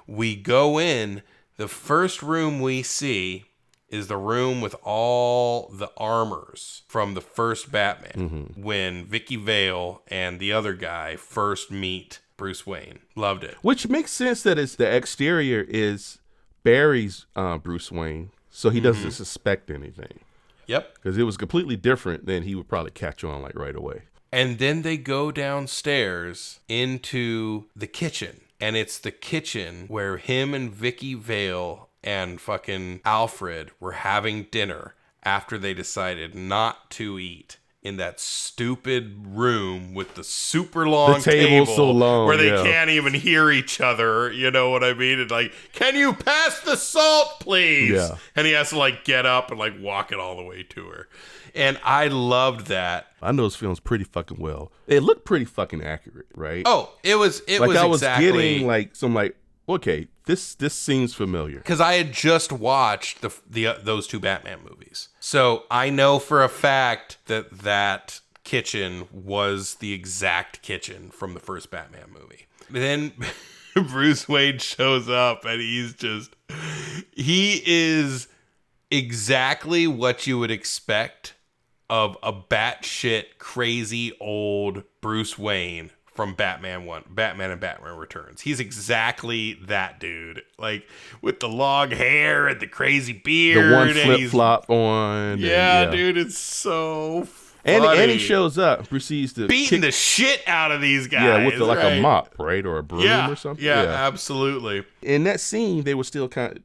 We go in. The first room we see is the room with all the armors from the first Batman when Vicky Vale and the other guy first meet Bruce Wayne. Loved it. Which makes sense that it's the exterior is Barry's Bruce Wayne, so he doesn't suspect anything. Yep. Because it was completely different, then he would probably catch on like right away. And then they go downstairs into the kitchen. And it's the kitchen where him and Vicky Vale and fucking Alfred were having dinner after they decided not to eat in that stupid room with the super long The table's table so long, where they yeah. can't even hear each other. You know what I mean? And like, can you pass the salt, please? Yeah. And he has to like get up and like walk it all the way to her. And I loved that. I know those films pretty fucking well. It looked pretty fucking accurate, right? Oh, it was like I was exactly getting like some like, okay, this seems familiar. because I had just watched those 2 Batman movies, so I know for a fact that kitchen was the exact kitchen from the first Batman movie. Then Bruce Wayne shows up, and he is exactly what you would expect of a batshit crazy old Bruce Wayne from Batman and Batman Returns. He's exactly that dude. Like with the long hair and the crazy beard. The one and flip he's- flop on. Yeah, and, dude, it's so And funny. he shows up, proceeds to beating kick, the shit out of these guys. yeah, with like right? a mop, right, or a broom Yeah, or something. yeah, absolutely. In that scene, they were still kind of.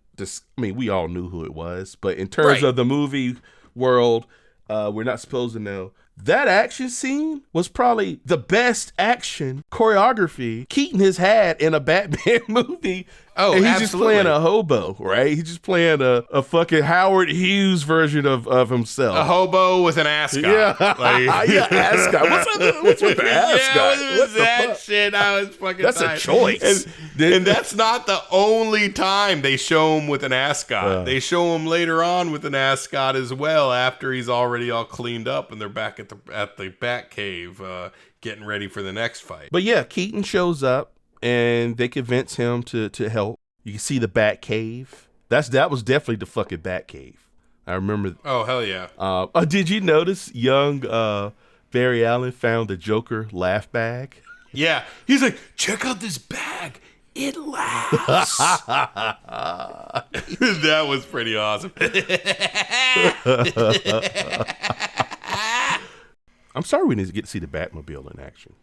I mean, we all knew who it was, but in terms Right. of the movie world, we're not supposed to know. That action scene was probably the best action choreography Keaton has had in a Batman movie. Oh, and he's just absolutely. playing a hobo, right? He's just playing a fucking Howard Hughes version of himself. A hobo with an ascot. Yeah, Like- yeah, ascot. What's with the ascot? Yeah, What the that fuck? shit. I was fucking. That's a tight. choice. and that's not the only time they show him with an ascot. They show him later on with an ascot as well. After he's already all cleaned up, and they're back at the Batcave, getting ready for the next fight. But yeah, Keaton shows up and they convince him to help. You can see the Batcave. That was definitely the fucking Batcave. I remember. Oh hell yeah! Did you notice young Barry Allen found the Joker laugh bag? Yeah, he's like, check out this bag. It laughs. That was pretty awesome. I'm sorry we didn't get to see the Batmobile in action.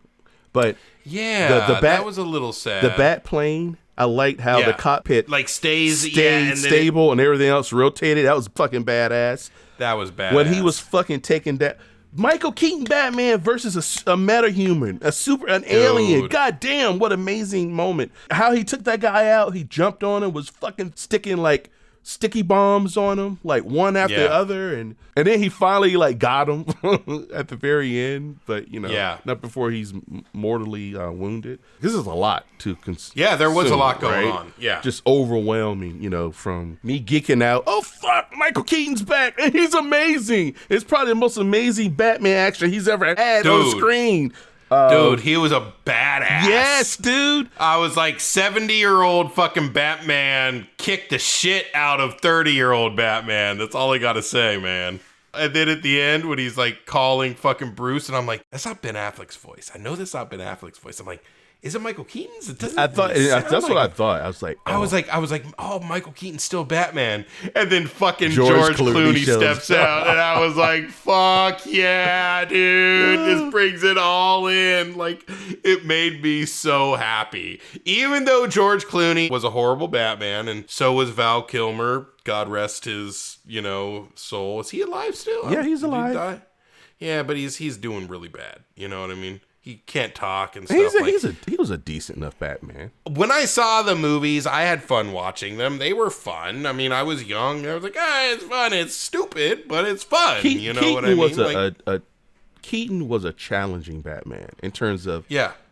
But Yeah, the bat, that was a little sad. The bat plane, I liked how the cockpit like stays stayed yeah, and then stable and everything else rotated. That was fucking badass. that was bad. When he was fucking taking that Michael Keaton Batman versus a metahuman, an alien. God damn, what amazing moment. How he took that guy out, he jumped on him, was fucking sticking like sticky bombs on him, like one after the other, and then he finally like got him at the very end, but not before he's mortally wounded. This is a lot to consume. Yeah, there was a lot going on. Yeah, just overwhelming. From me geeking out. Oh fuck, Michael Keaton's back, and he's amazing. It's probably the most amazing Batman action he's ever had on screen. Dude, he was a badass. Yes, dude. I was like 70-year-old fucking Batman kicked the shit out of 30-year-old Batman. That's all I gotta say, man. And then at the end, when he's like calling fucking Bruce, and I'm like, that's not Ben Affleck's voice. I know that's not Ben Affleck's voice. I'm like, is it Michael Keaton's? It doesn't. I thought that's what I thought. I was like, oh, Michael Keaton's still Batman, and then fucking George Clooney steps out, and I was like, fuck yeah, dude, this brings it all in. Like, it made me so happy. Even though George Clooney was a horrible Batman, and so was Val Kilmer. God rest his, soul. Is he alive still? Yeah, he's alive. Did he die? Yeah, but he's doing really bad. You know what I mean? He can't talk and stuff. He was a decent enough Batman. When I saw the movies, I had fun watching them. They were fun. I mean, I was young. I was like, it's fun. It's stupid, but it's fun. You know what I mean? Keaton was a challenging Batman in terms of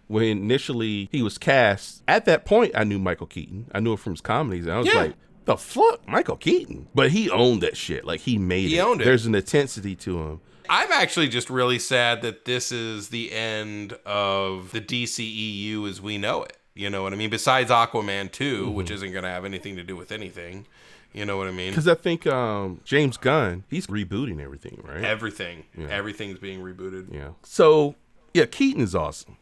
when initially he was cast. At that point, I knew Michael Keaton. I knew him from his comedies. And I was like, the fuck, Michael Keaton? But he owned that shit. Like, he made it. He owned it. There's an intensity to him. I'm actually just really sad that this is the end of the DCEU as we know it. You know what I mean? Besides Aquaman 2, which isn't going to have anything to do with anything. You know what I mean? Because I think James Gunn, he's rebooting everything, right? Everything. Yeah. Everything's being rebooted. Yeah. So, Keaton is awesome.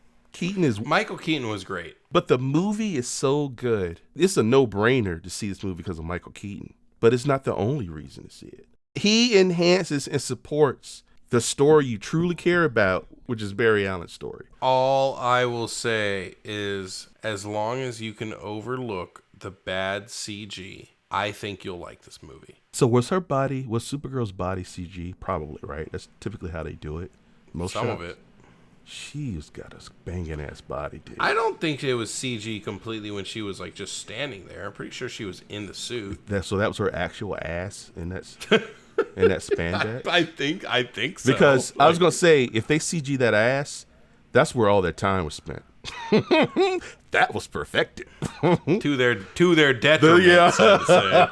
Michael Keaton was great. But the movie is so good. It's a no-brainer to see this movie because of Michael Keaton. But it's not the only reason to see it. He enhances and supports the story you truly care about, which is Barry Allen's story. All I will say is, as long as you can overlook the bad CG, I think you'll like this movie. So was Supergirl's body CG? Probably, right? That's typically how they do it. Some of it. She's got a banging ass body, dude. I don't think it was CG completely when she was like just standing there. I'm pretty sure she was in the suit. So that was her actual ass, and that's... in that spandex? I think so. Because I was going to say, if they CG that ass, that's where all their time was spent. That was perfected. to their detriment, so to say.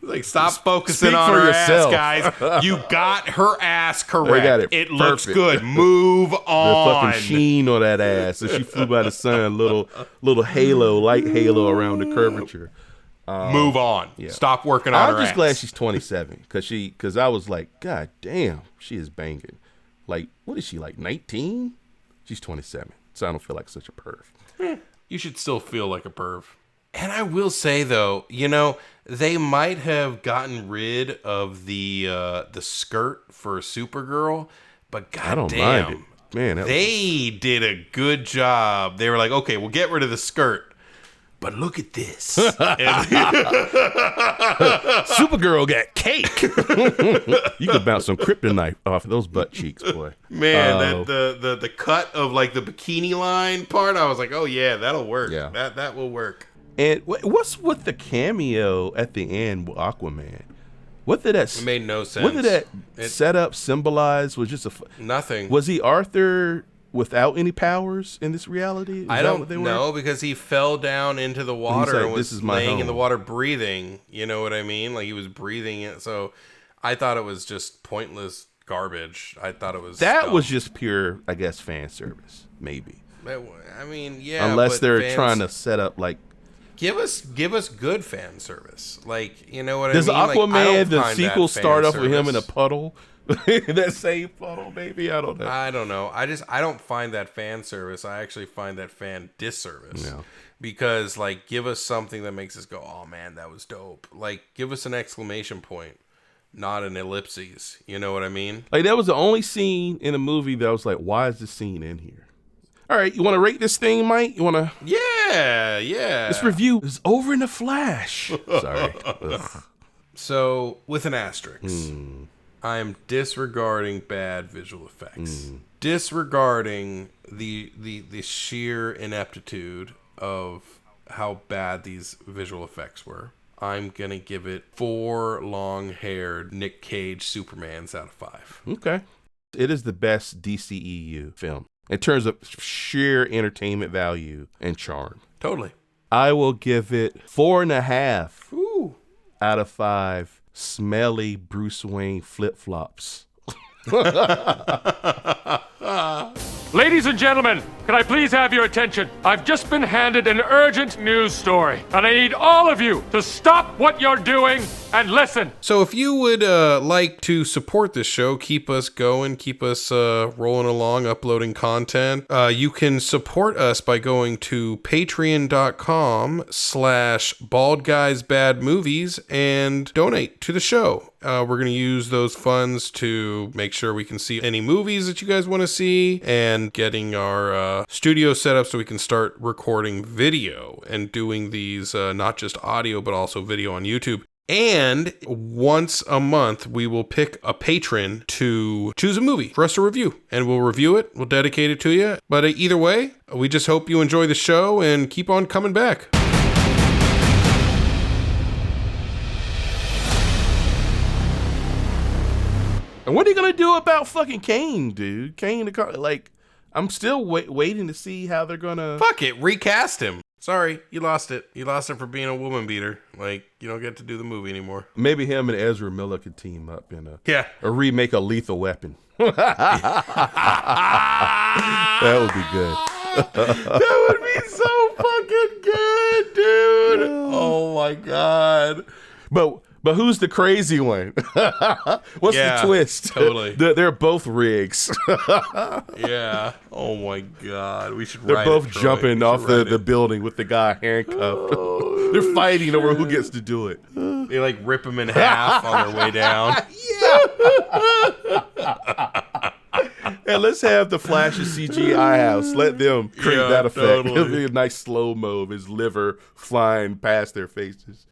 Like, stop focusing on her yourself. Ass, guys. You got her ass correct. Got it looks good. Move on. The fucking sheen on that ass. And she flew by the sun, little halo, light halo around the curvature. Move on. Yeah. Stop working on her ass. I'm just glad she's 27 because I was like, God damn, she is banging. Like, what is she, like 19? She's 27, so I don't feel like such a perv. You should still feel like a perv. And I will say though, they might have gotten rid of the skirt for Supergirl, but I don't mind it. Man, they did a good job. They were like, okay, we'll get rid of the skirt. But look at this. Supergirl got cake. You could bounce some kryptonite off of those butt cheeks, boy. Man, the cut of like the bikini line part, I was like, oh yeah, that'll work. Yeah. That will work. And what's with the cameo at the end with Aquaman? What did that? It made no sense. What did that setup symbolize? Was just nothing. Was he Arthur without any powers in this reality? I don't know, because he fell down into the water and was laying in the water breathing. You know what I mean? Like, he was breathing it. So I thought it was just pointless garbage. I thought it was that dumb. Was just pure, I guess, fan service, maybe. I mean, yeah. Unless they're trying to set up like. Give us good fan service. Like, you know what Does I mean? Aquaman, the sequel, start off with him in a puddle? That same puddle, maybe? I don't know. I don't know. I don't find that fan service. I actually find that fan disservice. Yeah. Because, like, give us something that makes us go, oh man, that was dope. Like, give us an exclamation point, not an ellipses. You know what I mean? Like, that was the only scene in a movie that I was like, why is this scene in here? All right, you want to rate this thing, Mike? You want to? Yeah. This review is over in a flash. Sorry. So, with an asterisk, I'm disregarding bad visual effects. Disregarding the sheer ineptitude of how bad these visual effects were. I'm going to give it 4 long-haired Nick Cage Supermans out of 5. Okay. It is the best DCEU film in terms of sheer entertainment value and charm. Totally. I will give it 4.5 Ooh. out of 5 smelly Bruce Wayne flip-flops. Ladies and gentlemen, can I please have your attention? I've just been handed an urgent news story, and I need all of you to stop what you're doing and listen. So if you would like to support this show, keep us going, keep us rolling along, uploading content, you can support us by going to patreon.com/baldguysbadmovies and donate to the show. We're going to use those funds to make sure we can see any movies that you guys want to see and getting our studio set up so we can start recording video and doing these not just audio but also video on YouTube. And once a month, we will pick a patron to choose a movie for us to review. And we'll review it. We'll dedicate it to you. But either way, we just hope you enjoy the show and keep on coming back. And what are you going to do about fucking Kane, dude? Kane, the car, like, I'm still waiting to see how they're going to... Fuck it. Recast him. Sorry, you lost it. You lost it for being a woman beater. Like, you don't get to do the movie anymore. Maybe him and Ezra Miller could team up in a remake of Lethal Weapon. That would be good. That would be so fucking good, dude. Oh my god. But who's the crazy one? What's the twist? Totally. They're both rigs. Yeah. Oh my god. We should. They're both jumping off the building with the guy handcuffed. They're fighting over who gets to do it. They like rip him in half on their way down. And let's have the Flash of CGI house. Let them create that effect. Totally. It'll be a nice slow-mo of his liver flying past their faces.